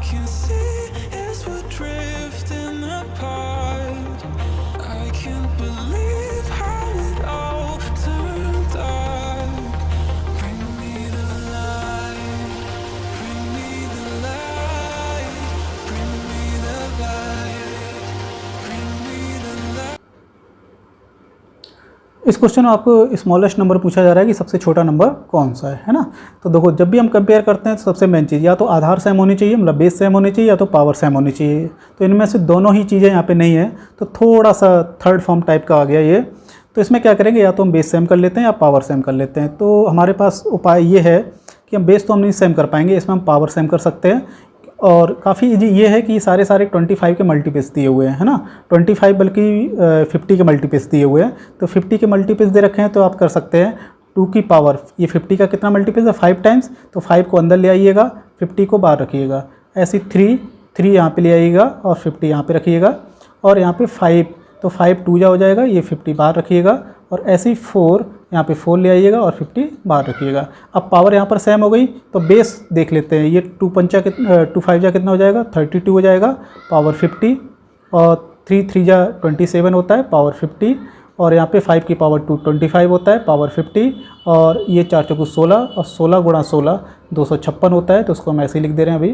can see as we're drifting apart. I can't believe how it all turned dark. Bring me the light, bring me the light, bring me the light, bring me the light. इस question में आपको smallest number पूछा जा रहा है कि सबसे छोटा नंबर कौन सा है ना। तो देखो, जब भी हम कंपेयर करते हैं तो सबसे मेन चीज़ या तो आधार सेम होनी चाहिए, मतलब बेस सेम होनी चाहिए, या तो पावर सेम होनी चाहिए। तो इनमें से दोनों ही चीज़ें यहाँ पे नहीं है, तो थोड़ा सा थर्ड फॉर्म टाइप का आ गया ये। तो इसमें क्या करेंगे, या तो हम बेस सेम कर लेते हैं या पावर सेम कर लेते हैं। तो हमारे पास उपाय ये है कि हम बेस तो हम नहीं सेम कर पाएंगे, इसमें हम पावर सेम कर सकते हैं। और काफ़ी इजी ये है कि सारे 25 के मल्टीपल्स दिए हुए हैं, है ना। 25 बल्कि 50 के मल्टीपल्स दिए हुए हैं। तो 50 के मल्टीपल्स दे रखे हैं, तो आप कर सकते हैं 2 की पावर, ये 50 का कितना मल्टीपल्स है 5 टाइम्स, तो 5 को अंदर ले आइएगा, 50 को बाहर रखिएगा। ऐसी 3 यहाँ पे ले आइएगा और 50 यहाँ पे रखिएगा। और यहाँ पे 5, तो 5 2 जा हो जाएगा, ये 50 बाहर रखिएगा। और ऐसे ही 4 यहाँ पे 4 ले आइएगा और 50 बाहर रखिएगा। अब पावर यहाँ पर सेम हो गई, तो बेस देख लेते हैं। ये 2 5 जा कितना हो जाएगा 32 हो जाएगा, पावर 50। और 3 3 जा 27 होता है, पावर 50। और यहाँ पे 5 की पावर 2 25 होता है, पावर 50। और ये 4 चौको 16, और 16 गुणा 16 256 होता है। तो उसको हम ऐसे ही लिख दे रहे हैं अभी,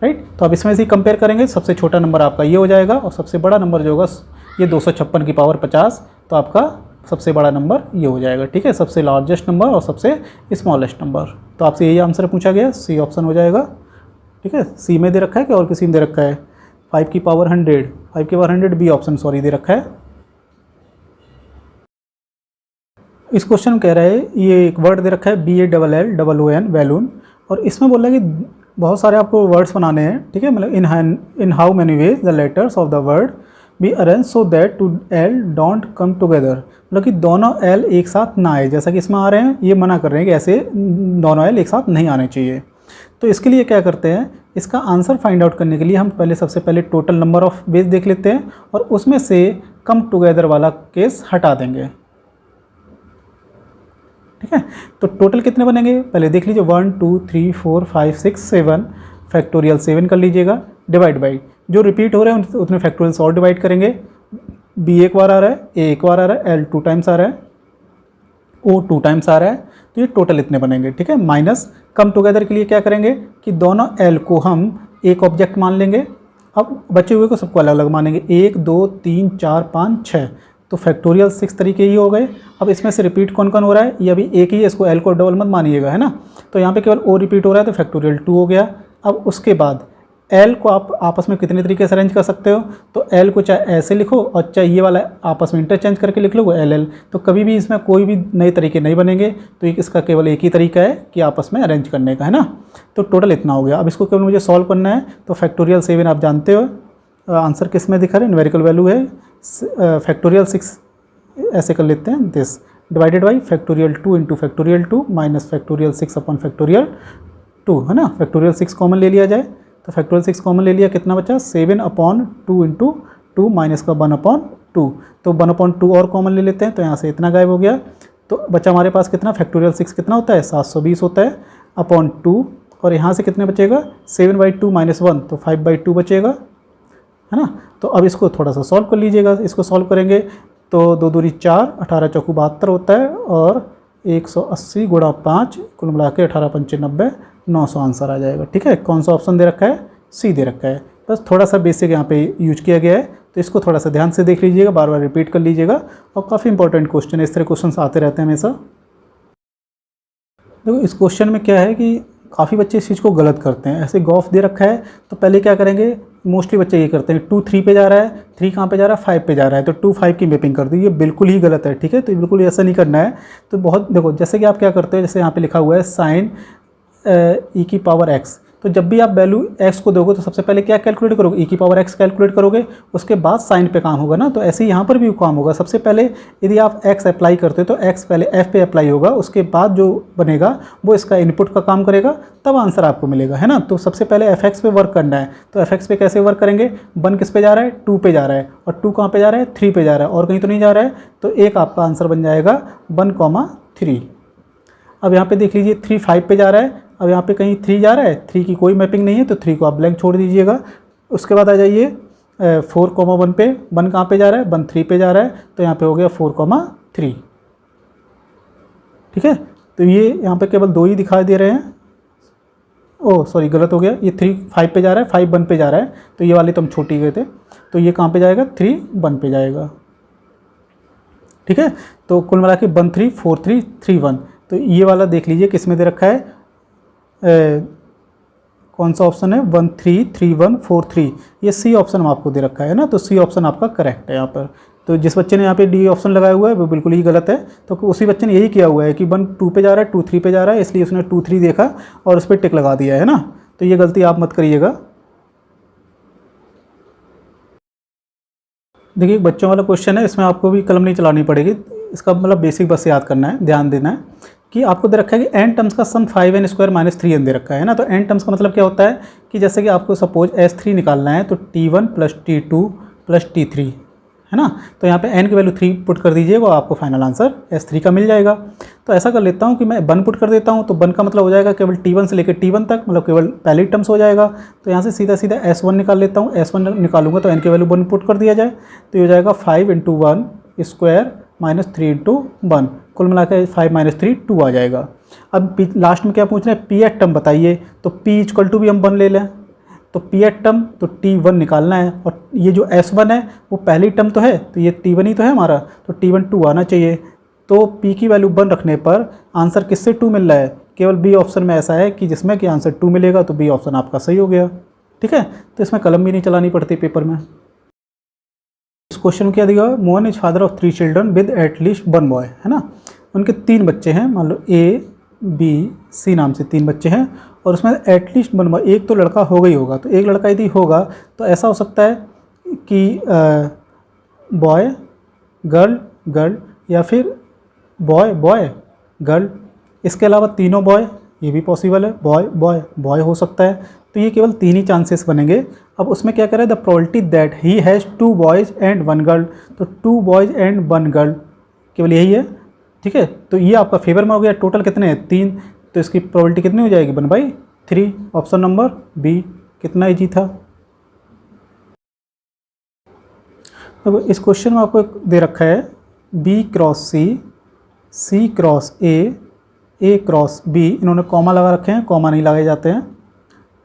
राइट। तो अब इसमें से कंपेयर करेंगे, सबसे छोटा नंबर आपका ये हो जाएगा, और सबसे बड़ा नंबर जो होगा ये 256 की पावर 50। तो आपका सबसे बड़ा नंबर ये हो जाएगा, ठीक है। सबसे लार्जेस्ट नंबर और सबसे स्मॉलेस्ट नंबर। तो आपसे यही आंसर पूछा गया, सी ऑप्शन हो जाएगा, ठीक है। सी में दे रखा है कि और किसी में दे रखा है, 5 की पावर 100, 5 की पावर 100 बी ऑप्शन सॉरी दे रखा है। इस क्वेश्चन में कह रहा है, ये एक वर्ड दे रखा है BALLON बैलून, और इसमें बोल रहा है कि बहुत सारे आपको वर्ड्स बनाने हैं, ठीक है। मतलब in how many ways the letters of the word be arrange so that two L don't come together, मतलब कि दोनों एल एक साथ ना आए। जैसा कि इसमें आ रहे हैं, ये मना कर रहे हैं कि ऐसे दोनों एल एक साथ नहीं आने चाहिए। तो इसके लिए क्या करते हैं, इसका आंसर फाइंड आउट करने के लिए हम सबसे पहले टोटल नंबर ऑफ वेज देख लेते हैं, और उसमें से कम टुगेदर वाला केस हटा देंगे, ठीक है। तो टोटल कितने बनेंगे पहले देख लीजिए, 1 2 3 4 5 6 7, फैक्टोरियल 7 कर लीजिएगा, डिवाइड बाई जो रिपीट हो रहे हैं उतने फैक्टोरियल्स और डिवाइड करेंगे। बी एक बार आ रहा है, ए एक बार आ रहा है, एल 2 टाइम्स आ रहा है, ओ 2 टाइम्स आ रहा है। तो ये टोटल इतने बनेंगे, ठीक है। माइनस कम टुगेदर के लिए क्या करेंगे कि दोनों एल को हम एक ऑब्जेक्ट मान लेंगे, अब बचे हुए को सबको अलग अलग मानेंगे, 1 2 3 4 5 6। तो फैक्टोरियल 6 तरीके ही हो गए। अब इसमें से रिपीट कौन कौन हो रहा है, ये अभी एक ही है, इसको एल को डबल मत मानिएगा, है ना। तो यहाँ पे केवल ओ रिपीट हो रहा है, तो फैक्टोरियल 2 हो गया। अब उसके बाद एल को आप आपस में कितने तरीके से अरेंज कर सकते हो, तो एल को चाहे ऐसे लिखो और चाहे ये वाला आपस में इंटरचेंज करके लिख लो एल। तो कभी भी इसमें कोई भी नए तरीके नहीं बनेंगे, तो इसका केवल एक ही तरीका है कि आपस में अरेंज करने का, है ना। तो टोटल इतना हो गया। अब इसको केवल मुझे सॉल्व करना है। तो फैक्टोरियल 7 आप जानते हो आंसर किस में दिखा रहे हैं, न्यूमेरिकल वैल्यू है। फैक्टोरियल 6 ऐसे कर लेते हैं, this divided by factorial 2 into factorial 2 minus factorial 6 upon factorial 2, है ना। फैक्टोरियल 6 कॉमन ले लिया जाए, तो फैक्टोरियल 6 कॉमन ले लिया, कितना बचा 7 अपॉन 2 इंटू 2 माइनस का 1 अपॉन 2। तो 1 अपॉन 2 और कॉमन ले लेते हैं, तो यहाँ से इतना गायब हो गया। तो बचा हमारे पास कितना, फैक्टोरियल 6 कितना होता है 720 होता है अपॉन 2। और यहाँ से कितने बचेगा 7/2 माइनस 1, तो 5/2 बचेगा, है ना। तो अब इसको थोड़ा सा सॉल्व कर लीजिएगा। इसको सॉल्व करेंगे तो 2 दूरी 4, 18 चौकू 72 होता है, और 180 गुणा 5 कुल मिला के 18 पंचे 90, 900 आंसर आ जाएगा, ठीक है। कौन सा ऑप्शन दे रखा है, सी दे रखा है। बस थोड़ा सा बेसिक यहाँ पे यूज किया गया है, तो इसको थोड़ा सा ध्यान से देख लीजिएगा, बार बार रिपीट कर लीजिएगा। और काफ़ी इंपॉर्टेंट क्वेश्चन है, इस तरह क्वेश्चन आते रहते हैं हमेशा। देखो इस क्वेश्चन में क्या है कि काफ़ी बच्चे इस चीज़ को गलत करते हैं। ऐसे गॉफ दे रखा है, तो पहले क्या करेंगे, मोस्टली बच्चे ये करते हैं 2 3 पे जा रहा है, 3 कहाँ पे जा रहा है 5 पे जा रहा है, तो 2 5 की मैपिंग कर दी। ये बिल्कुल ही गलत है, ठीक है। तो बिल्कुल ऐसा नहीं करना है। तो बहुत देखो, जैसे कि आप क्या करते हो, जैसे यहाँ पे लिखा हुआ है साइन ई की पावर एक्स, तो जब भी आप वैल्यू x को दोगे तो सबसे पहले क्या कैलकुलेट करोगे, e की पावर x कैलकुलेट करोगे, उसके बाद साइन पे काम होगा ना। तो ऐसे ही यहाँ पर भी काम होगा। सबसे पहले यदि आप x अप्लाई करते हो तो x पहले f पे अप्लाई होगा, उसके बाद जो बनेगा वो इसका इनपुट का काम करेगा, तब आंसर आपको मिलेगा, है ना। तो सबसे पहले fx पे वर्क करना है। तो fx पे कैसे वर्क करेंगे, 1 किस पे जा रहा है 2 पे जा रहा है, और 2 कहाँ पे जा रहा है 3 पे जा रहा है, और कहीं तो नहीं जा रहा है। तो एक आपका आंसर बन जाएगा 1, 3। अब यहाँ पे देख लीजिए 3 5 पे जा रहा है, अब यहाँ पे कहीं 3 जा रहा है, 3 की कोई मैपिंग नहीं है तो 3 को आप ब्लैंक छोड़ दीजिएगा। उसके बाद आ जाइए 4,1 पे, 1 कहाँ पे जा रहा है, 1 3 पे जा रहा है, तो यहाँ पे हो गया 4,3। ठीक है, तो ये यहाँ पे केवल 2 ही दिखाई दे रहे हैं। ओह सॉरी, गलत हो गया, ये 3 5 पे जा रहा है, 5 1 पे जा रहा है, तो ये वाले तो हम छोटी गए थे, तो ये कहाँ पे जाएगा, 3 1 पे जाएगा। ठीक है, तो कुल मिला के 1 3 4 3 3 1, तो ये वाला देख लीजिए किस में दे रखा है, कौन सा ऑप्शन है, 1 3 3 1 4 3, ये सी ऑप्शन हम आपको दे रखा है ना, तो सी ऑप्शन आपका करेक्ट है यहाँ पर। तो जिस बच्चे ने यहाँ पे डी ऑप्शन लगाया हुआ है वो बिल्कुल ही गलत है, तो उसी बच्चे ने यही किया हुआ है कि 1 2 पे जा रहा है, 2 3 पे जा रहा है, इसलिए उसने 2 3 देखा और उस पर टिक लगा दिया है ना, तो ये गलती आप मत करिएगा। देखिए बच्चों वाला क्वेश्चन है, इसमें आपको भी कलम नहीं चलानी पड़ेगी, इसका मतलब बेसिक बस याद करना है, ध्यान देना है कि आपको दे रखा है कि n टर्म्स का सम 5n स्क्वायर माइनस 3n दे रखा है ना। तो n टर्म्स का मतलब क्या होता है कि जैसे कि आपको सपोज S3 निकालना है तो T1 plus T2 plus T3 है ना, तो यहाँ पे n की वैल्यू 3 पुट कर दीजिए, वो आपको फाइनल आंसर S3 का मिल जाएगा। तो ऐसा कर लेता हूँ कि मैं 1 पुट कर देता हूँ, तो 1 का मतलब हो जाएगा केवल T1 से लेकर T1 तक, मतलब केवल पहले टर्म्स हो जाएगा। तो यहाँ से सीधा सीधा S1 निकाल लेता हूँ, S1 निकालूंगा तो n की वैल्यू 1 पुट कर दिया जाए, तो ये हो जाएगा 5 × 1 स्क्वायर माइनस 3 × 1, कुल मिला के 5 - 3 2 आ जाएगा। अब लास्ट में क्या पूछ रहे हैं, पी एट टर्म बताइए, तो P इक्वल टू भी हम 1 ले लें, तो पी एट टर्म तो T1 निकालना है, और ये जो S1 है वो पहली टर्म तो है, तो ये T1 ही तो है हमारा, तो T1 2 आना चाहिए। तो P की वैल्यू 1 रखने पर आंसर किससे 2 मिल रहा है, केवल बी ऑप्शन में ऐसा है कि जिसमें कि आंसर 2 मिलेगा, तो बी ऑप्शन आपका सही हो गया। ठीक है, तो इसमें कलम भी नहीं चलानी पड़ती पेपर में। इस क्वेश्चन में क्या दिया, Mohan is father of 3 children with at least 1 boy, है ना। उनके 3 बच्चे हैं, मान लो A B C नाम से 3 बच्चे हैं, और उसमें एटलीस्ट 1 बॉय, एक तो लड़का होगा ही होगा, तो एक लड़का यदि होगा तो ऐसा हो सकता है कि बॉय गर्ल गर्ल, या फिर बॉय बॉय गर्ल, इसके अलावा तीनों बॉय, ये भी पॉसिबल है, बॉय बॉय बॉय हो सकता है, तो ये केवल 3 ही चांसेस बनेंगे। अब उसमें क्या करें, the probability that he has 2 boys and 1 girl, तो 2 बॉयज़ एंड 1 गर्ल केवल यही है। ठीक है, तो ये आपका फेवर में हो गया। टोटल कितने हैं, 3, तो इसकी प्रोबेबिलिटी कितनी हो जाएगी, 1/3। ऑप्शन नंबर बी कितना ईजी था। तो इस क्वेश्चन में आपको दे रखा है B cross C, C cross A cross B, इन्होंने कॉमा लगा रखे हैं, कॉमा नहीं लगाए जाते हैं,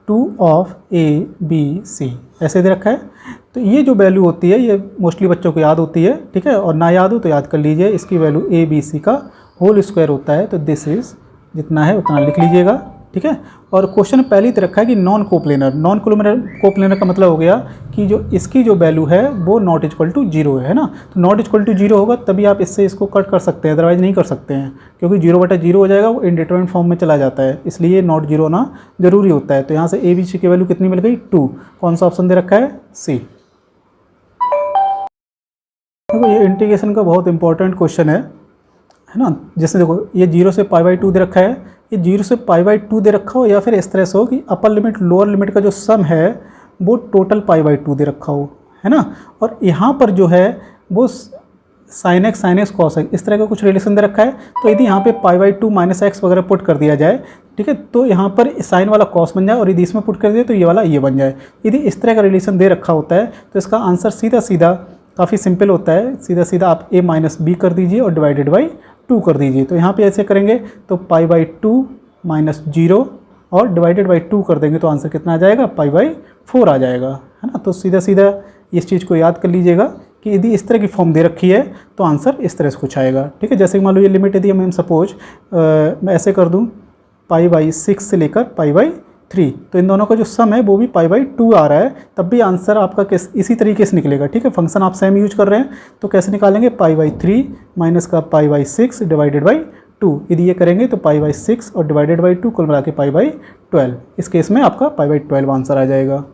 2 ऑफ A B C ऐसे दे रखा है। तो ये जो वैल्यू होती है ये मोस्टली बच्चों को याद होती है, ठीक है, और ना याद हो तो याद कर लीजिए, इसकी वैल्यू A B C का होल स्क्वायर होता है, तो दिस इज जितना है उतना लिख लीजिएगा। ठीक है, और क्वेश्चन पहले ही दे रखा है कि नॉन कोप्लेनर, नॉन कोप्लेनर का मतलब हो गया कि जो इसकी जो वैल्यू है वो नॉट इक्वल टू 0 है ना, तो नॉट इक्वल टू 0 होगा तभी आप इससे इसको कट कर सकते हैं, अदरवाइज नहीं कर सकते हैं, क्योंकि 0/0 हो जाएगा, वो इनडिटरमिनेट फॉर्म में चला जाता है, इसलिए नॉट 0 होना जरूरी होता है। तो यहाँ से A B C की वैल्यू कितनी मिल गई, 2। कौन सा ऑप्शन दे रखा है, C। देखो ये इंटीग्रेशन का बहुत इंपॉर्टेंट क्वेश्चन है ना। जैसे देखो ये 0 से π/2 दे रखा है, ये 0 से π/2 दे रखा हो, या फिर इस तरह से हो कि अपर लिमिट लोअर लिमिट का जो सम है वो टोटल π/2 दे रखा हो, है ना, और यहाँ पर जो है वो sin x cos x इस तरह का कुछ रिलेशन दे रखा है। तो यदि यहाँ पे π/2 - x वगैरह पुट कर दिया जाए, ठीक है, तो यहाँ पर साइन वाला cos बन जाए, और यदि इसमें पुट कर दिए तो ये वाला ये बन जाए। यदि इस तरह का रिलेशन दे रखा होता है तो इसका आंसर सीधा सीधा काफ़ी सिंपल होता है, सीधा सीधा आप A - B कर दीजिए और डिवाइडेड बाई 2 कर दीजिए। तो यहाँ पे ऐसे करेंगे तो π/2 - 0 और डिवाइडेड बाई 2 कर देंगे तो आंसर कितना आ जाएगा, π/4 आ जाएगा, है ना। तो सीधा सीधा इस चीज़ को याद कर लीजिएगा कि यदि इस तरह की फॉर्म दे रखी है तो आंसर इस तरह से कुछ आएगा। ठीक है, जैसे कि मान लो ये लिमिट यदि हम सपोज मैं ऐसे कर दूँ π/6 से लेकर π/3, तो इन दोनों का जो सम है वो भी π/2 आ रहा है, तब भी आंसर आपका इसी तरीके से निकलेगा। ठीक है, फंक्शन आप सेम यूज कर रहे हैं तो कैसे निकालेंगे, π/3 माइनस का π/6 डिवाइडेड बाई 2, यदि ये करेंगे तो π/6 और डिवाइडेड बाई 2 कुल मिला के π/12। इस केस में आपका π/12 आंसर आ जाएगा।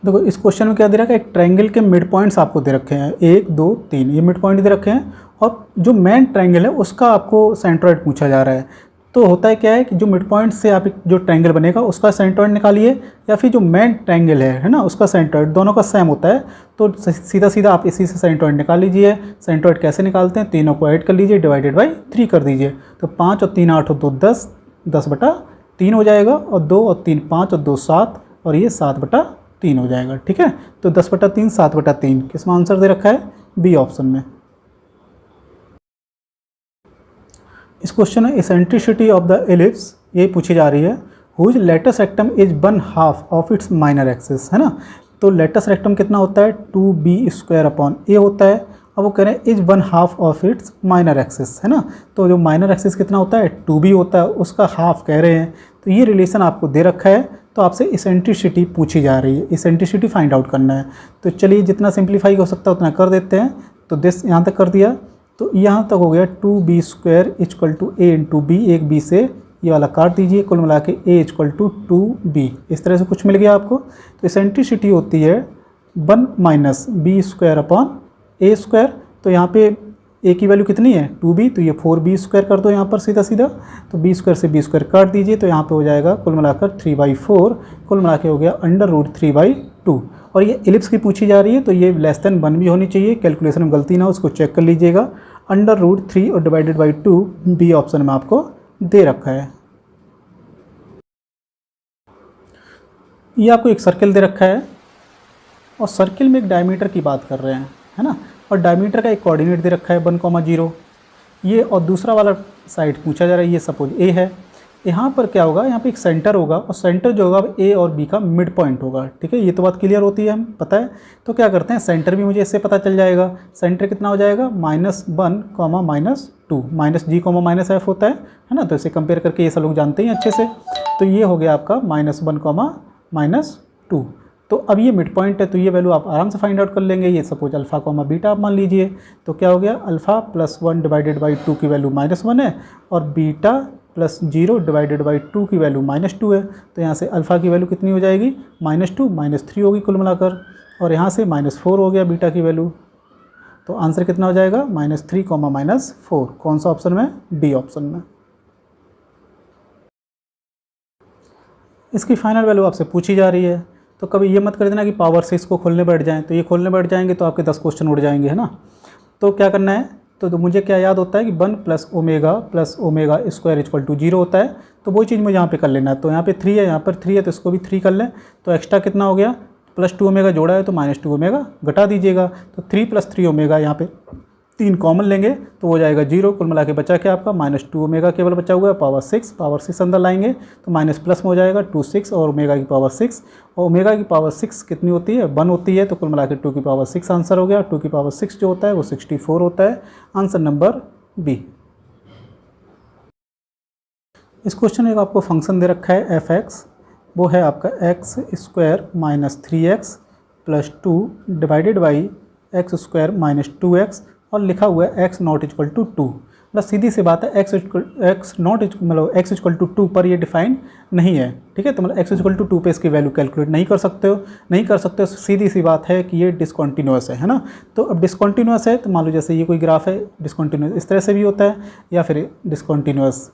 देखो इस क्वेश्चन में क्या दे रखा है, एक ट्रायंगल के मिड पॉइंट्स आपको दे रखे हैं, 1 2 3 ये मिड पॉइंट दे रखे हैं, और जो मेन ट्रायंगल है उसका आपको सेंट्रोइड पूछा जा रहा है। तो होता है क्या है कि जो मिड पॉइंट से आप जो ट्रायंगल बनेगा उसका सेंट्रोइड निकालिए, या फिर जो मेन ट्रायंगल है ना, उसका सेंट्रोइड, दोनों का सेम होता है, तो सीधा सीधा आप इसी से सेंट्रोइड निकाल लीजिए। सेंट्रोइड कैसे निकालते हैं, तीनों को ऐड कर लीजिए, डिवाइडेड बाई 3 कर दीजिए, तो 5 और 3 8 और 2 10, 10/3 हो जाएगा, और 2 और 3 5 और 2 7, और ये 7/3 हो जाएगा। ठीक है, तो 10/3 7/3 किसमें आंसर दे रखा है? बी ऑप्शन में। इस क्वेश्चन में इसेंट्रिसिटी ऑफ द एलिप्स ये पूछी जा रही है, whose latus rectum is 1/2 of its minor axis, है ना। तो लेटस रेक्टम कितना होता है? 2b² होता है। अब वो कह रहे हैं is 1/2 of its minor axis, है ना। तो जो माइनर एक्सिस कितना होता है? 2b होता है, उसका हाफ कह रहे हैं। तो ये रिलेशन आपको दे रखा है, तो आपसे इसेंट्रिसिटी पूछी जा रही है, इसेंट्रिसिटी फाइंड आउट करना है। तो चलिए जितना सिंप्लीफाई हो सकता है उतना कर देते हैं। तो दिस यहाँ तक कर दिया, तो यहाँ तक हो गया 2b² = a × b, एक b से ये वाला काट दीजिए, कुल मिला के a = 2b, इस तरह से कुछ मिल गया आपको। तो इसेंट्रिसिटी होती है 1 - b² a²। तो यहाँ पे a की वैल्यू कितनी है? 2b, तो ये 4b² कर दो यहाँ पर सीधा सीधा। तो b² से b² काट दीजिए, तो यहाँ पे हो जाएगा कुल मिलाकर 3/4, कुल मिला के हो गया √3/2। और ये एलिप्स की पूछी जा रही है, तो ये <1 भी होनी चाहिए, कैलकुलेशन में गलती ना हो, उसको चेक कर लीजिएगा। √3 और /2 बी ऑप्शन में आपको दे रखा है। ये आपको एक सर्किल दे रखा है, और सर्किल में एक डायमीटर की बात कर रहे हैं, है ना। और डायमीटर का एक कोऑर्डिनेट दे रखा है 1,0 ये, और दूसरा वाला साइड पूछा जा रहा है, ये सपोज ए है। यहाँ पर क्या होगा? यहाँ पे एक सेंटर होगा, और सेंटर जो होगा ए और बी का मिड पॉइंट होगा। ठीक है, ये तो बात क्लियर होती है, हम पता है। तो क्या करते हैं, सेंटर भी मुझे इससे पता चल जाएगा। सेंटर कितना हो जाएगा? -1, -2, -g, -f होता है ना। तो इसे कंपेयर करके ये सब लोग जानते हैं अच्छे से। तो ये हो गया आपका -1, -2। तो अब ये मिड पॉइंट है, तो ये वैल्यू आप आराम से फाइंड आउट कर लेंगे। ये सपोज अल्फ़ा, बीटा आप मान लीजिए। तो क्या हो गया? अल्फ़ा +1 / 2 की वैल्यू -1 है, और बीटा +0 / 2 की वैल्यू -2 है। तो यहाँ से अल्फ़ा की वैल्यू कितनी हो जाएगी? -2 -3 होगी कुल मिलाकर, और यहाँ से -4 हो गया बीटा की वैल्यू। तो आंसर कितना हो जाएगा? -3, -4। कौन सा ऑप्शन में? डी ऑप्शन में। इसकी फाइनल वैल्यू आपसे पूछी जा रही है, तो कभी ये मत कर देना कि पावर 6 को खोलने बैठ जाएं। तो ये खोलने बैठ जाएंगे तो आपके 10 क्वेश्चन उड़ जाएंगे, है ना। तो क्या करना है? तो मुझे क्या याद होता है कि 1 + ω² = 0 होता है। तो वो चीज़ मुझे यहाँ पे कर लेना है। तो यहाँ पे 3 है, यहाँ पर 3 है, तो इसको भी 3 कर लें। तो एक्स्ट्रा कितना हो गया? +2ω जोड़ा है, तो -2ω घटा दीजिएगा। तो 3 + 3ω, यहाँ पे 3 कॉमन लेंगे तो हो जाएगा 0। कुल मिला के बचा क्या आपका? -2ω केवल बचा हुआ है, पावर 6 अंदर लाएंगे तो माइनस प्लस में हो जाएगा 26 और ओमेगा की पावर 6, और ओमेगा की पावर 6 कितनी होती है? 1 होती है। तो कुल मिला के 2 की पावर 6 आंसर हो गया। 2 की पावर 6 जो होता है वो 64 होता है। Answer number B. इस क्वेश्चन में आपको फंक्शन दे रखा है f(x), वो है आपका x² - 3x + 2 divided by x² - 2x, और लिखा हुआ है x ≠ = 2। मतलब सीधी सी बात है, x = 2 पर ये डिफाइन नहीं है। ठीक है, तो मतलब x = 2 पे इसकी वैल्यू कैलकुलेट नहीं कर सकते हो। सीधी सी बात है कि ये डिसकंटिन्यूअस है ना। तो अब डिसकंटिन्यूअस है, तो मान लो जैसे ये कोई ग्राफ है, डिसकंटिन्यूअस इस तरह से भी होता है, या फिर डिसकंटिन्यूअस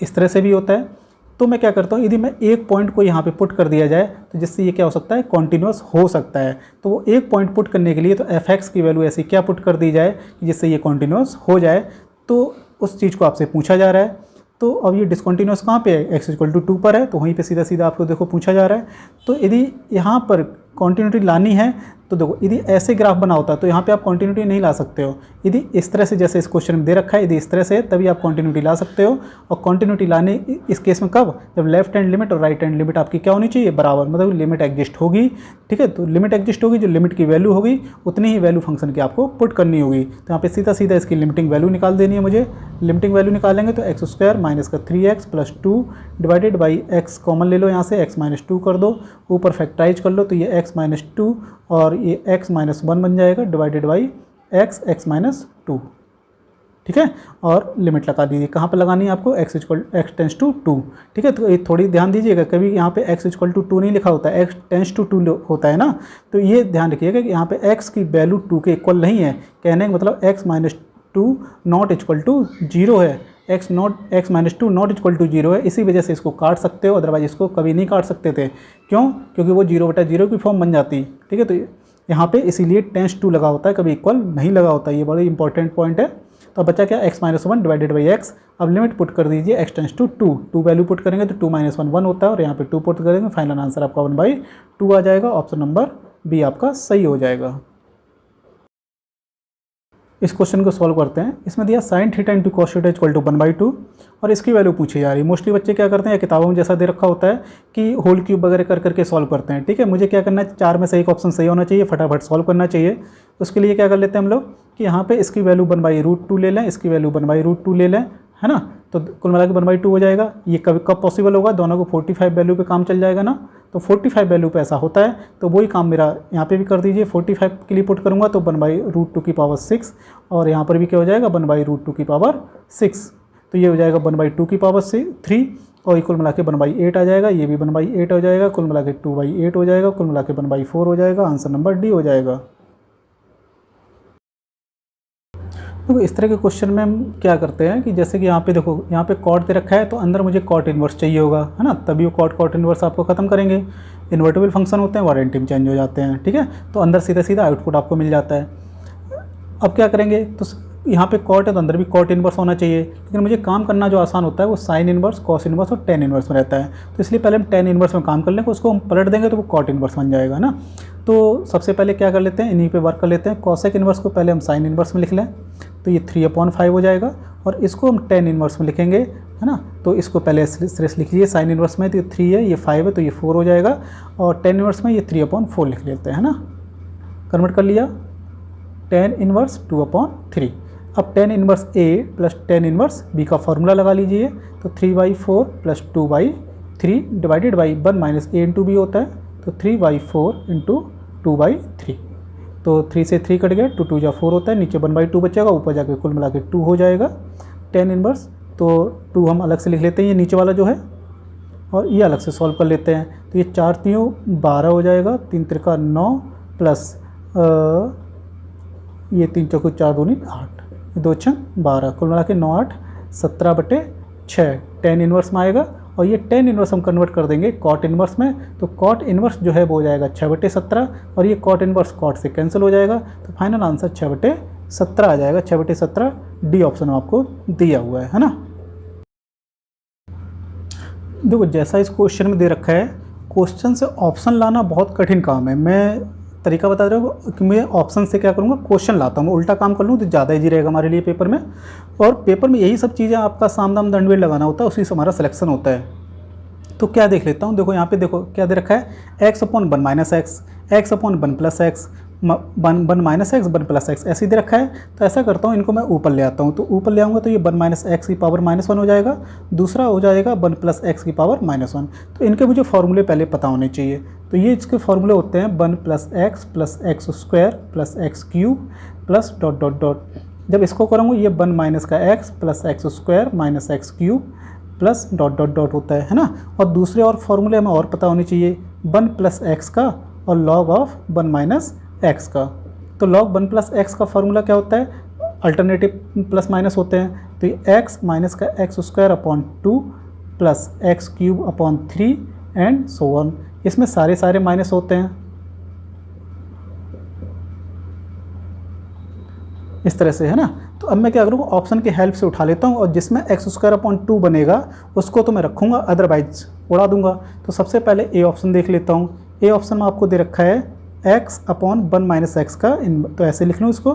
इस तरह से भी होता है। तो मैं क्या करता हूँ, यदि मैं एक पॉइंट को यहाँ पे पुट कर दिया जाए तो जिससे ये क्या हो सकता है? कॉन्टिन्यूअस हो सकता है। तो वो एक पॉइंट पुट करने के लिए तो f(x) की वैल्यू ऐसी क्या पुट कर दी जाए कि जिससे ये कॉन्टिन्यूअस हो जाए। तो उस चीज़ को आपसे पूछा जा रहा है। तो अब ये डिसकंटिन्यूअस कहाँ पे है? x = 2 पर है, तो वहीं पे सीधा सीधा आपको देखो पूछा जा रहा है। तो यदि यहाँ पर कॉन्टिन्यूटी लानी है तो देखो, यदि ऐसे ग्राफ बना होता है तो यहाँ पे आप कॉन्टिन्यूटी नहीं ला सकते हो। यदि इस तरह से, जैसे इस क्वेश्चन में दे रखा है, यदि इस तरह से तभी आप कॉन्टिन्यूटी ला सकते हो। और कॉन्टिन्यूटी लाने इस केस में कब? जब लेफ्ट हैंड लिमिट और राइट हैंड लिमिट आपकी क्या होनी चाहिए? बराबर, मतलब लिमिट एग्जिस्ट होगी। ठीक है, तो लिमिट एग्जिस्ट होगी, जो लिमिट की वैल्यू होगी उतनी ही वैल्यू फंक्शन की आपको पुट करनी होगी। तो यहाँ पे सीधा सीधा इसकी लिमिटिंग वैल्यू निकाल देनी है मुझे। लिमिटिंग वैल्यू निकालेंगे तो x² - 3x + 2 divided by x common ले लो, यहाँ से x - 2 कर दो, ऊपर फैक्टराइज कर लो, तो ये x - 2 और ये x - 1 बन जाएगा डिवाइडेड बाई x - 2। ठीक है, और लिमिट लगा दीजिए। कहाँ पे लगानी है आपको? x tends to 2। ठीक है, तो ये थोड़ी ध्यान दीजिएगा, कभी यहाँ पे x = 2 नहीं लिखा होता है, x टेंस टू 2 होता है ना। तो ये ध्यान रखिएगा कि यहाँ पे x की वैल्यू 2 के इक्वल नहीं है। कहने का मतलब x - 2 ≠ = 0 है। x - 2 ≠ = 0 है। इसी वजह से इसको काट सकते हो, अदरवाइज इसको कभी नहीं काट सकते थे। क्यों? क्योंकि वो 0/0 की फॉर्म बन जाती। ठीक है, तो यहाँ पे इसीलिए टेंस टू लगा होता है, कभी इक्वल नहीं लगा होता। ये बड़ा इंपॉर्टेंट पॉइंट है। तो अब बचा क्या, x minus 1 divided by x. अब लिमिट पुट कर दीजिए x tends to 2, 2 value put करेंगे तो 2 माइनस 1 1 होता है और यहाँ पे 2 पुट करेंगे, फाइनल आंसर आपका 1/2 आ जाएगा। ऑप्शन नंबर बी आपका सही हो जाएगा। इस क्वेश्चन को सॉल्व करते हैं। इसमें दिया sine theta into cos theta equal to 1/2 और इसकी वैल्यू पूछी जा रही है। मोस्टली बच्चे क्या करते हैं, या किताबों में जैसा दे रखा होता है कि होल क्यूब वगैरह कर करके सॉल्व करते हैं। ठीक है, मुझे क्या करना है, 4 में से एक ऑप्शन सही होना चाहिए, फटाफट सॉल्व करना चाहिए। उसके लिए क्या कर लेते हैं हम लोग कि यहाँ पे इसकी वैल्यू 1/√2 ले लें, इसकी वैल्यू 1/√2 ले लें, है ना। तो कुल मिला के 1/2 हो जाएगा। ये कब पॉसिबल होगा, दोनों को 45 वैल्यू पे काम चल जाएगा ना। तो 45 वैल्यू पे ऐसा होता है, तो वही काम मेरा यहाँ पे भी कर दीजिए। 45 के लिए पुट करूँगा तो 1/√2 की पावर 6 और यहाँ पर भी क्या हो जाएगा 1/√2 की पावर 6। तो ये हो जाएगा 1/2 की पावर 3 और कुल मिला के 1/8 आ जाएगा। ये भी 1/8 हो जाएगा, कुल मिला के 2/8 हो जाएगा, कुल मिला के 1/4 हो जाएगा। आंसर नंबर डी हो जाएगा। तो इस तरह के क्वेश्चन में हम क्या करते हैं कि जैसे कि यहाँ पे देखो, यहाँ पे कॉट दे रखा है तो अंदर मुझे कॉट इन्वर्स चाहिए होगा, है ना, तभी वो कॉट इन्वर्स आपको खत्म करेंगे। इन्वर्टेबल फंक्शन होते हैं, वारंटी में चेंज हो जाते हैं। ठीक है, तो अंदर सीधा सीधा आउटपुट आपको मिल जाता है। अब क्या करेंगे, तो यहाँ पे कॉट है तो अंदर भी कॉट इन्वर्स होना चाहिए, लेकिन मुझे काम करना जो आसान होता है वो साइन इन्वर्स, कॉस इन्वर्स और टेन इन्वर्स में रहता है। तो इसलिए पहले हम टेन इन्वर्स में काम कर लेंगे, उसको हम पलट देंगे तो वो कॉट इन्वर्स बन जाएगा ना। तो सबसे पहले क्या कर लेते हैं, इन्हीं पे वर्क कर लेते हैं। कॉसेक इन्वर्स को पहले हम साइन इन्वर्स में लिख लें तो ये 3/5 हो जाएगा और इसको हम टेन इन्वर्स में लिखेंगे, है ना। तो इसको पहले सिर्फ लिख लीजिए, साइन इन्वर्स में तो ये 3 है, ये 5 है तो ये 4 हो जाएगा और टेन इन्वर्स में ये 3/4 लिख लेते हैं, है ना। कन्वर्ट कर लिया, टेन इन्वर्स 2/3। अब tan inverse A plus tan inverse B का फॉर्मूला लगा लीजिए। तो 3/4 plus 2/3 divided by 1 minus A into B होता है, तो 3/4 इंटू 2/3। तो 3 से 3 कट गया, 2 2 जा 4 होता है, नीचे 1/2 बचेगा, ऊपर जाके कुल मिला के 2 हो जाएगा। टेन इन्वर्स तो 2 हम अलग से लिख लेते हैं, ये नीचे वाला जो है, और ये अलग से सॉल्व कर लेते हैं। तो ये 4 3 12 हो जाएगा, 3 3 9 प्लस ये 3 4 4 2 8, 2 6 12, कुल मिला के 9 8 17/6 टेन इन्वर्स में आएगा। और ये टेन इन्वर्स हम कन्वर्ट कर देंगे कॉट इन्वर्स में, तो कॉट इन्वर्स जो है वो हो जाएगा 6/17 और ये कॉट इन्वर्स कॉट से कैंसिल हो जाएगा। तो फाइनल आंसर 6/17 आ जाएगा। 6/17 डी ऑप्शन आपको दिया हुआ है ना। देखो जैसा इस क्वेश्चन में दे रखा है, क्वेश्चन से ऑप्शन लाना बहुत कठिन काम है। मैं तरीका बता रहा हूँ कि मैं ऑप्शन से क्या करूँगा, क्वेश्चन लाता हूँ, उल्टा काम कर लूँ तो ज़्यादा ईजी रहेगा हमारे लिए पेपर में। और पेपर में यही सब चीज़ें आपका साम दाम दंडवेल लगाना होता है, उसी से हमारा सिलेक्शन होता है। तो क्या देख लेता हूँ, देखो यहाँ पे देखो क्या दे रखा है, x/1 minus x, x/1 plus x, 1 minus x 1 plus x, ऐसे दे रखा है। तो ऐसा करता हूँ, इनको मैं ऊपर ले आता हूँ। तो ऊपर ले आऊँगा तो ये 1 माइनस एक्स की पावर -1 हो जाएगा, दूसरा हो जाएगा 1 प्लस एक्स की पावर -1। तो इनके मुझे फॉर्मूले पहले पता होने चाहिए। तो ये इसके फॉर्मूले होते हैं 1 plus x square plus x cube plus dot dot dot. जब इसको करूँगा ये 1 माइनस का x plus x square minus x cube plus dot dot dot होता है ना। और दूसरे और फॉर्मूले हमें और पता होने चाहिए, 1 प्लस एक्स का और लॉग ऑफ 1 माइनस एक्स का। तो लॉग 1 प्लस एक्स का फॉर्मूला क्या होता है, अल्टरनेटिव प्लस माइनस होते हैं। तो ये एक्स माइनस का x square upon 2 plus x cube upon 3 and so on. इसमें सारे माइनस होते हैं इस तरह से, है ना। तो अब मैं क्या करूँगा, ऑप्शन की हेल्प से उठा लेता हूँ और जिसमें एक्स स्क्वायर अपॉन 2 बनेगा उसको तो मैं रखूँगा, अदरवाइज उड़ा दूंगा। तो सबसे पहले ए ऑप्शन देख लेता हूँ। ए ऑप्शन में आपको दे रखा है x/1 माइनस एक्स का, तो ऐसे लिख लूँ इसको,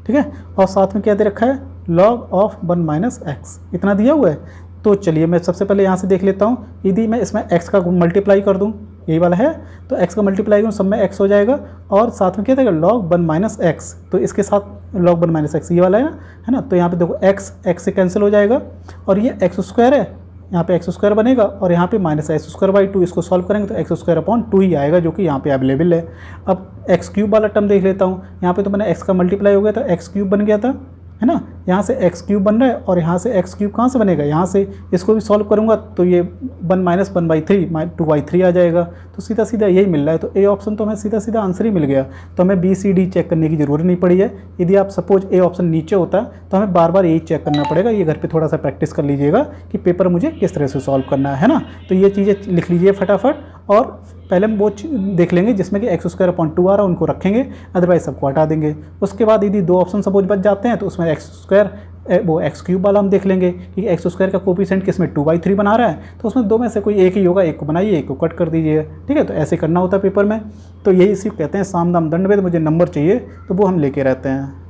ठीक है। और साथ में क्या दे रखा है, लॉग ऑफ 1 माइनस एक्स, इतना दिया हुआ है। तो चलिए मैं सबसे पहले यहाँ से देख लेता हूँ। यदि मैं इसमें x का मल्टीप्लाई कर दूँ, यही वाला है, तो x का मल्टीप्लाई करूँ, सब में x हो जाएगा। और साथ में क्या देगा, log 1 माइनस एक्स, तो इसके साथ log 1 माइनस एक्स ये वाला है ना। तो यहाँ पे देखो x से कैंसिल हो जाएगा और ये एक्स स्क्वायर है, यहाँ पे एक्स स्क्वायर बनेगा और यहाँ पे माइनस एक्स स्क्वायर बाई 2, इसको सॉल्व करेंगे तो एक्स स्क्वायर अपॉन 2 ही आएगा, जो कि यहाँ पे अवेलेबल है। अब एक्स क्यूब वाला टर्म देख लेता हूँ। यहाँ पे तो मैंने एक्स का मल्टीप्लाई हो गया था, एक्स क्यूब बन गया था, है ना। यहाँ से एक्स क्यूब बन रहा है और यहाँ से एक्स क्यूब कहाँ से बनेगा, यहाँ से। इसको भी सॉल्व करूँगा तो ये 1 माइनस 1/3 2/3 आ जाएगा। तो सीधा सीधा यही मिल रहा है। तो ए ऑप्शन तो हमें सीधा सीधा आंसर ही मिल गया। तो हमें बी सी डी चेक करने की ज़रूरत नहीं पड़ी है। यदि आप सपोज ए ऑप्शन नीचे होता तो हमें बार बार यही चेक करना पड़ेगा। ये घर पर थोड़ा सा प्रैक्टिस कर लीजिएगा कि पेपर मुझे किस तरह से सॉल्व करना है ना। तो ये चीज़ें लिख लीजिए फटाफट और पहले हम वो देख लेंगे जिसमें कि x² अपॉन 2 आ रहा है, उनको रखेंगे, अदरवाइज सबको हटा देंगे। उसके बाद यदि 2 ऑप्शन सपोज बच जाते हैं तो उसमें x² वो x³ वाला हम देख लेंगे कि x² का कोफिशिएंट किसमें 2/3 बना रहा है, तो उसमें दो में से कोई एक ही होगा, एक को बनाइए, एक को कट कर दीजिए। ठीक है, तो ऐसे करना होता है पेपर में। तो यही इसी कहते हैं साम दाम दंड भेद, मुझे नंबर चाहिए तो वो हम लेके रहते हैं।